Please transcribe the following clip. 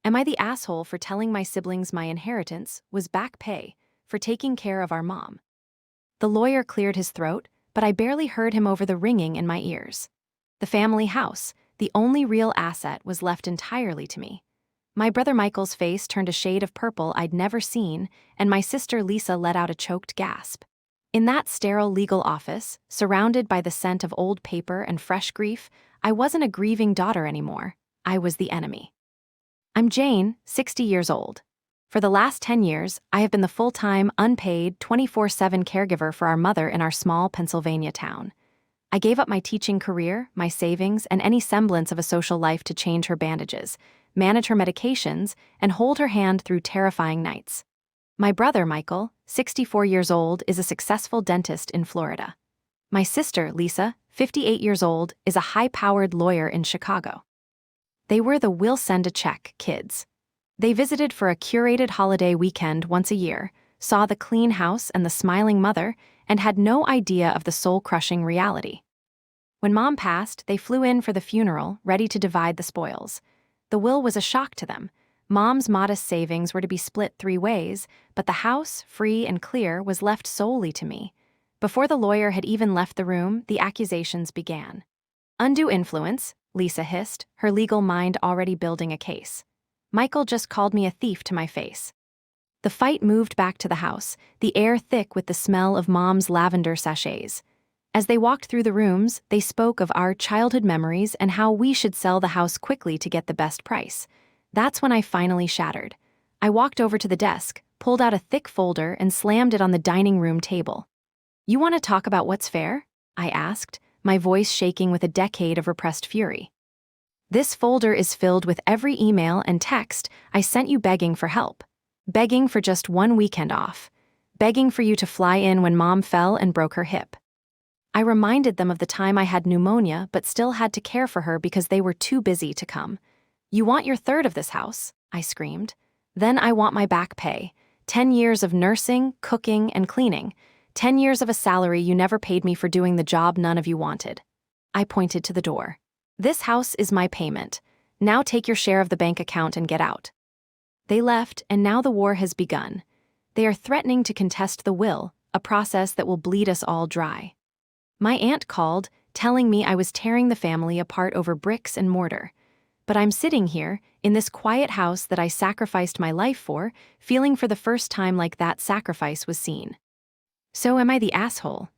Am I the asshole for telling my siblings my inheritance was back pay for taking care of our mom? The lawyer cleared his throat, but I barely heard him over the ringing in my ears. The family house, the only real asset, was left entirely to me. My brother Michael's face turned a shade of purple I'd never seen, and my sister Lisa let out a choked gasp. In that sterile legal office, surrounded by the scent of old paper and fresh grief, I wasn't a grieving daughter anymore. I was the enemy. I'm Jane, 60 years old. For the last 10 years, I have been the full-time, unpaid, 24/7 caregiver for our mother in our small Pennsylvania town. I gave up my teaching career, my savings, and any semblance of a social life to change her bandages, manage her medications, and hold her hand through terrifying nights. My brother, Michael, 64 years old, is a successful dentist in Florida. My sister, Lisa, 58 years old, is a high-powered lawyer in Chicago. They were the "we'll send a check" kids. They visited for a curated holiday weekend once a year, saw the clean house and the smiling mother, and had no idea of the soul-crushing reality. When Mom passed, they flew in for the funeral, ready to divide the spoils. The will was a shock to them. Mom's modest savings were to be split 3 ways, but the house, free and clear, was left solely to me. Before the lawyer had even left the room, the accusations began. "Undue influence," Lisa hissed, her legal mind already building a case. "Michael just called me a thief to my face." The fight moved back to the house, the air thick with the smell of Mom's lavender sachets. As they walked through the rooms, they spoke of our childhood memories and how we should sell the house quickly to get the best price. That's when I finally shattered. I walked over to the desk, pulled out a thick folder, and slammed it on the dining room table. "You want to talk about what's fair?" I asked, my voice shaking with a decade of repressed fury. "This folder is filled with every email and text I sent you begging for help. Begging for just 1 weekend off. Begging for you to fly in when Mom fell and broke her hip." I reminded them of the time I had pneumonia but still had to care for her because they were too busy to come. "You want your third of this house," I screamed. "Then I want my back pay. 10 years of nursing, cooking, and cleaning. 10 years of a salary you never paid me for doing the job none of you wanted." I pointed to the door. "This house is my payment. Now take your share of the bank account and get out." They left, and now the war has begun. They are threatening to contest the will, a process that will bleed us all dry. My aunt called, telling me I was tearing the family apart over bricks and mortar. But I'm sitting here, in this quiet house that I sacrificed my life for, feeling for the first time like that sacrifice was seen. So am I the asshole?